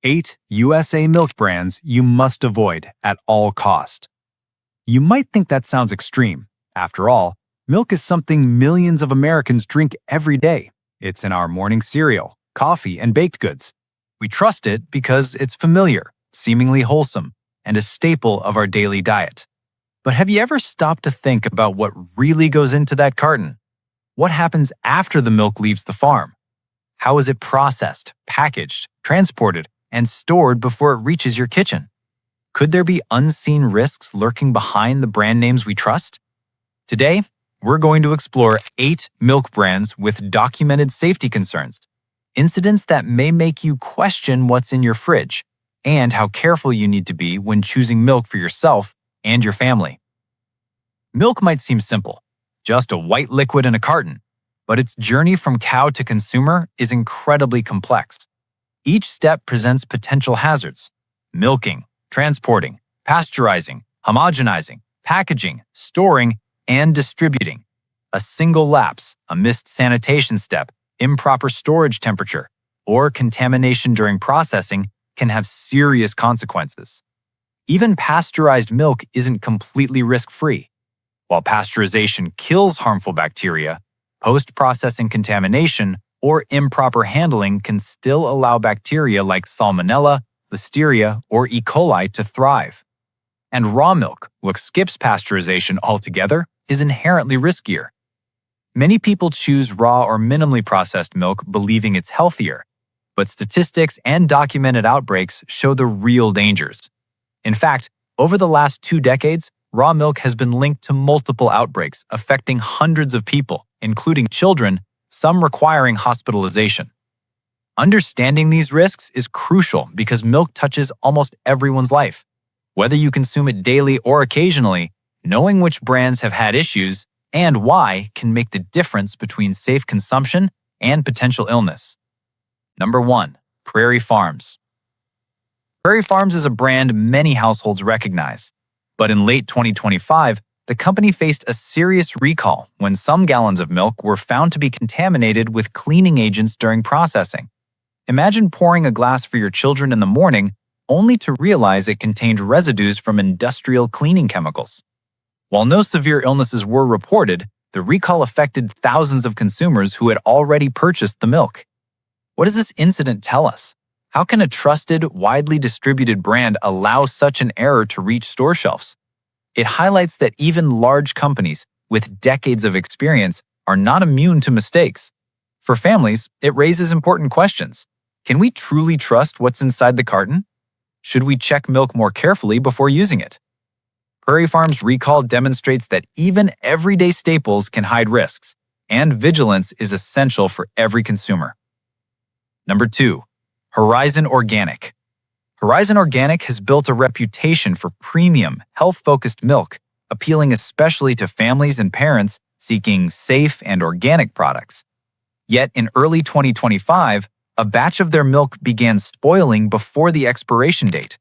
8 USA milk brands you must avoid at all cost. You might think that sounds extreme. After all, milk is something millions of Americans drink every day. It's in our morning cereal, coffee, and baked goods. We trust it because it's familiar, seemingly wholesome, and a staple of our daily diet. But have you ever stopped to think about what really goes into that carton? What happens after the milk leaves the farm? How is it processed, packaged, transported, and stored before it reaches your kitchen? Could there be unseen risks lurking behind the brand names we trust? Today, we're going to explore 8 milk brands with documented safety concerns, incidents that may make you question what's in your fridge, and how careful you need to be when choosing milk for yourself and your family. Milk might seem simple, just a white liquid in a carton, but its journey from cow to consumer is incredibly complex. Each step presents potential hazards: milking, transporting, pasteurizing, homogenizing, packaging, storing, and distributing. A single lapse, a missed sanitation step, improper storage temperature, or contamination during processing can have serious consequences. Even pasteurized milk isn't completely risk-free. While pasteurization kills harmful bacteria, post-processing contamination or improper handling can still allow bacteria like Salmonella, Listeria, or E. coli to thrive. And raw milk, which skips pasteurization altogether, is inherently riskier. Many people choose raw or minimally processed milk believing it's healthier, but statistics and documented outbreaks show the real dangers. In fact, over the last 2 decades, raw milk has been linked to multiple outbreaks affecting hundreds of people, including children, some requiring hospitalization. Understanding these risks is crucial because milk touches almost everyone's life. Whether you consume it daily or occasionally, knowing which brands have had issues and why can make the difference between safe consumption and potential illness. Number 1. Prairie Farms. Prairie Farms is a brand many households recognize, but in late 2025, the company faced a serious recall when some gallons of milk were found to be contaminated with cleaning agents during processing. Imagine pouring a glass for your children in the morning only to realize it contained residues from industrial cleaning chemicals. While no severe illnesses were reported, the recall affected thousands of consumers who had already purchased the milk. What does this incident tell us? How can a trusted, widely distributed brand allow such an error to reach store shelves? It highlights that even large companies with decades of experience are not immune to mistakes. For families, it raises important questions. Can we truly trust what's inside the carton? Should we check milk more carefully before using it? Prairie Farms' recall demonstrates that even everyday staples can hide risks, and vigilance is essential for every consumer. Number 2. Horizon Organic. Horizon Organic has built a reputation for premium, health-focused milk, appealing especially to families and parents seeking safe and organic products. Yet in early 2025, a batch of their milk began spoiling before the expiration date.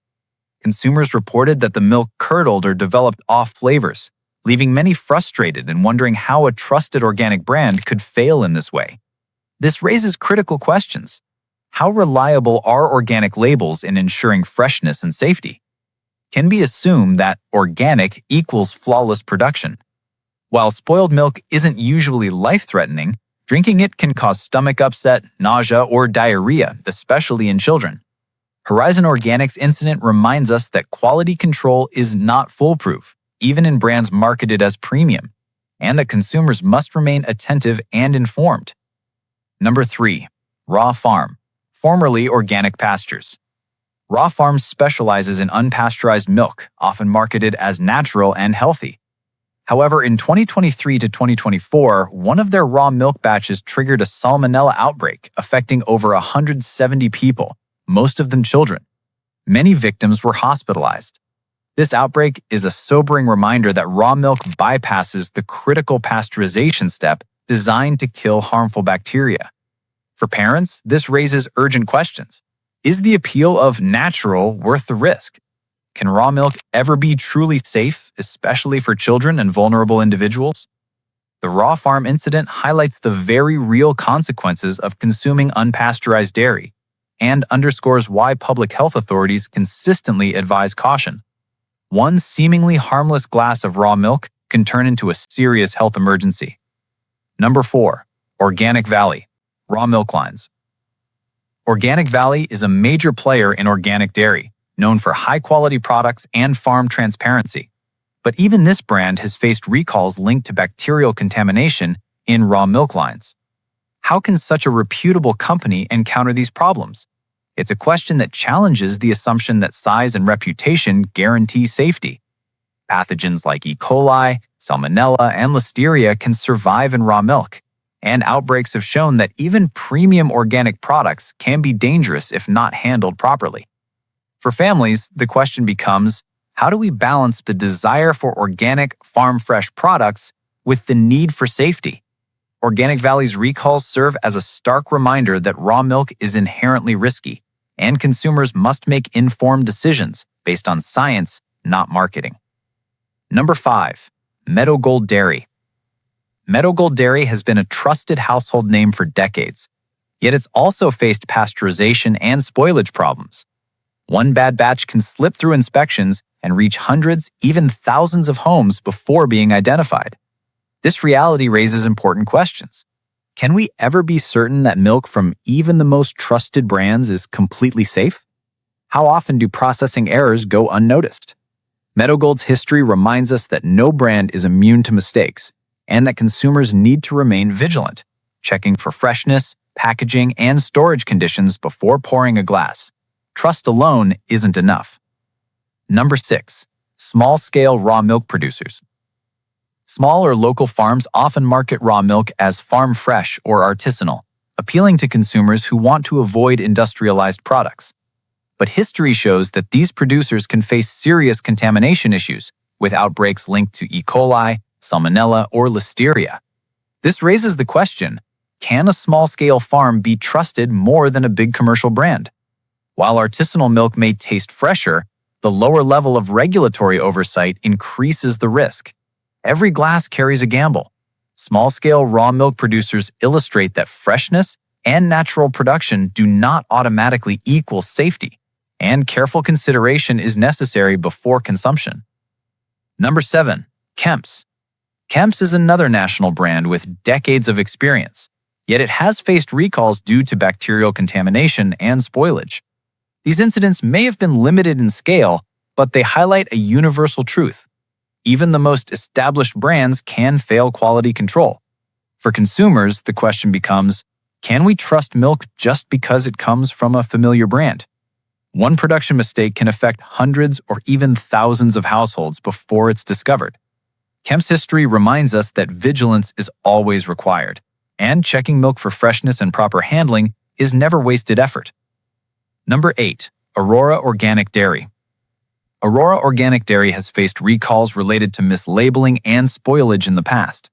Consumers reported that the milk curdled or developed off flavors, leaving many frustrated and wondering how a trusted organic brand could fail in this way. This raises critical questions. How reliable are organic labels in ensuring freshness and safety? Can we assume that organic equals flawless production? While spoiled milk isn't usually life-threatening, drinking it can cause stomach upset, nausea, or diarrhea, especially in children. Horizon Organic's incident reminds us that quality control is not foolproof, even in brands marketed as premium, and that consumers must remain attentive and informed. Number 3. Raw Farm, formerly Organic Pastures. Raw Farms specializes in unpasteurized milk, often marketed as natural and healthy. However, in 2023 to 2024, one of their raw milk batches triggered a Salmonella outbreak affecting over 170 people, most of them children. Many victims were hospitalized. This outbreak is a sobering reminder that raw milk bypasses the critical pasteurization step designed to kill harmful bacteria. For parents, this raises urgent questions. Is the appeal of natural worth the risk? Can raw milk ever be truly safe, especially for children and vulnerable individuals? The Raw Farm incident highlights the very real consequences of consuming unpasteurized dairy. and underscores why public health authorities consistently advise caution. One seemingly harmless glass of raw milk can turn into a serious health emergency. Number 4. Organic Valley, raw milk lines. Organic Valley is a major player in organic dairy, known for high-quality products and farm transparency. But even this brand has faced recalls linked to bacterial contamination in raw milk lines. How can such a reputable company encounter these problems? It's a question that challenges the assumption that size and reputation guarantee safety. Pathogens like E. coli, Salmonella, and Listeria can survive in raw milk, and outbreaks have shown that even premium organic products can be dangerous if not handled properly. For families, the question becomes, how do we balance the desire for organic, farm-fresh products with the need for safety? Organic Valley's recalls serve as a stark reminder that raw milk is inherently risky, and consumers must make informed decisions based on science, not marketing. Number 5. Meadow Gold Dairy. Meadow Gold Dairy has been a trusted household name for decades, yet it's also faced pasteurization and spoilage problems. One bad batch can slip through inspections and reach hundreds, even thousands of homes before being identified. This reality raises important questions. Can we ever be certain that milk from even the most trusted brands is completely safe? How often do processing errors go unnoticed? Meadow Gold's history reminds us that no brand is immune to mistakes, and that consumers need to remain vigilant, checking for freshness, packaging, and storage conditions before pouring a glass. Trust alone isn't enough. Number 6. Small-scale raw milk producers. Small or local farms often market raw milk as farm fresh or artisanal, appealing to consumers who want to avoid industrialized products. But history shows that these producers can face serious contamination issues, with outbreaks linked to E. coli, Salmonella, or Listeria. This raises the question, can a small-scale farm be trusted more than a big commercial brand? While artisanal milk may taste fresher, the lower level of regulatory oversight increases the risk. Every glass carries a gamble. Small-scale raw milk producers illustrate that freshness and natural production do not automatically equal safety, and careful consideration is necessary before consumption. Number 7. Kemp's. Kemp's is another national brand with decades of experience, yet it has faced recalls due to bacterial contamination and spoilage. These incidents may have been limited in scale, but they highlight a universal truth. Even the most established brands can fail quality control. For consumers, the question becomes, can we trust milk just because it comes from a familiar brand? One production mistake can affect hundreds or even thousands of households before it's discovered. Kemp's history reminds us that vigilance is always required, and checking milk for freshness and proper handling is never wasted effort. Number 8. Aurora Organic Dairy. Aurora Organic Dairy has faced recalls related to mislabeling and spoilage in the past.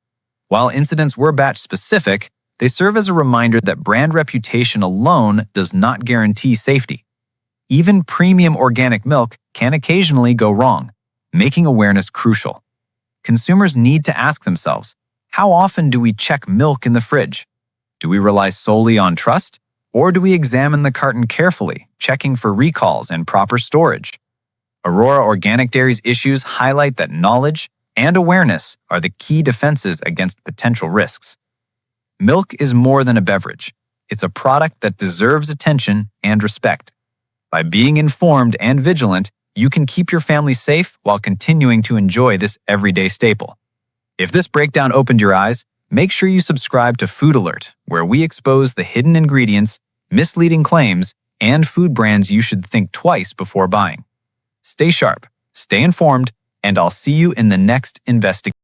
While incidents were batch-specific, they serve as a reminder that brand reputation alone does not guarantee safety. Even premium organic milk can occasionally go wrong, making awareness crucial. Consumers need to ask themselves, how often do we check milk in the fridge? Do we rely solely on trust, or do we examine the carton carefully, checking for recalls and proper storage? Aurora Organic Dairy's issues highlight that knowledge and awareness are the key defenses against potential risks. Milk is more than a beverage. It's a product that deserves attention and respect. By being informed and vigilant, you can keep your family safe while continuing to enjoy this everyday staple. If this breakdown opened your eyes, make sure you subscribe to Food Alert, where we expose the hidden ingredients, misleading claims, and food brands you should think twice before buying. Stay sharp, stay informed, and I'll see you in the next investigation.